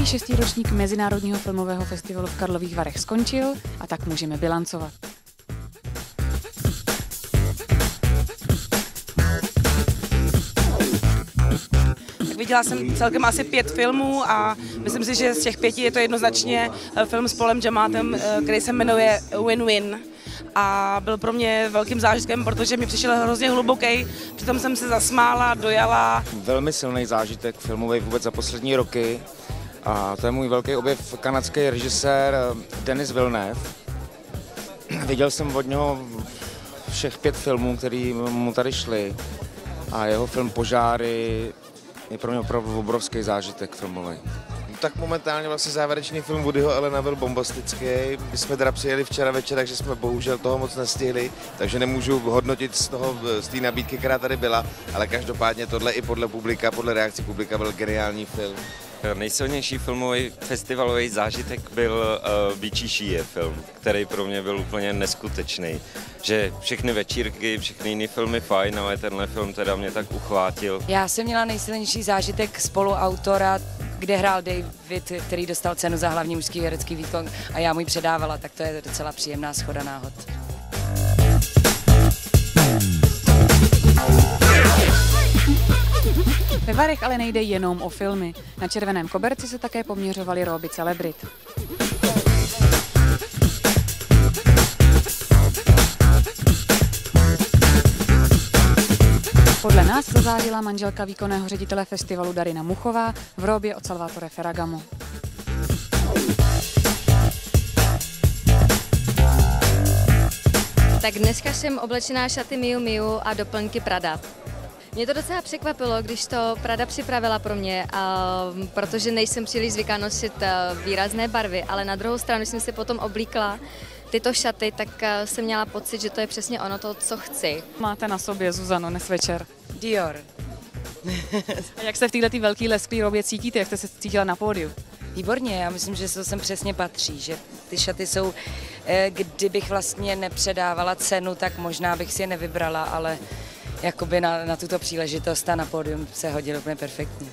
Šestý ročník Mezinárodního filmového festivalu v Karlových Varech skončil a tak můžeme bilancovat. Viděla jsem celkem asi 5 filmů a myslím si, že z těch 5 je to jednoznačně film s Paulem Giamattem, který se jmenuje Win-Win. A byl pro mě velkým zážitkem, protože mi přišel hrozně hluboký, přitom jsem se zasmála, dojala. Velmi silný zážitek filmový vůbec za poslední roky. A to je můj velký objev, kanadský režisér Denis Villeneuve. Viděl jsem od něho všech 5 filmů, které mu tady šly. A jeho film Požáry je pro mě opravdu obrovský zážitek filmový. Tak momentálně vlastně závěrečný film Woodyho Allena byl bombastický. My jsme teda přijeli včera večer, takže jsme bohužel toho moc nestihli, takže nemůžu hodnotit z té nabídky, která tady byla, ale každopádně tohle i podle publika, podle reakcí publika byl geniální film. Nejsilnější filmový festivalový zážitek byl Býčí šíje film, který pro mě byl úplně neskutečný. Že všechny večírky, všechny jiné filmy fajn, ale tenhle film teda mě tak uchvátil. Já jsem měla nejsilnější zážitek spoluautora, kde hrál David, který dostal cenu za hlavní mužský herecký výkon a já mu ji předávala, tak to je docela příjemná shoda náhod. Ve Varech ale nejde jenom o filmy. Na červeném koberci se také poměřovaly róby celebrit. Podle nás zazářila manželka výkonného ředitele festivalu Darina Muchová v róbě od Salvatore Ferragamo. Tak dneska jsem oblečená šaty Miu Miu a doplňky Prada. Mě to docela překvapilo, když to Prada připravila pro mě, protože nejsem příliš zvyklá nosit výrazné barvy, ale na druhou stranu, když jsem si potom oblíkla tyto šaty, tak jsem měla pocit, že to je přesně ono to, co chci. Máte na sobě, Zuzano, dnes večer? Dior. A jak se v této velké lesklé robě cítíte, jak jste se cítila na pódiu? Výborně, já myslím, že to sem přesně patří, že ty šaty jsou, kdybych vlastně nepředávala cenu, tak možná bych si je nevybrala, ale jakoby na tuto příležitost a na pódium se hodilo úplně perfektně.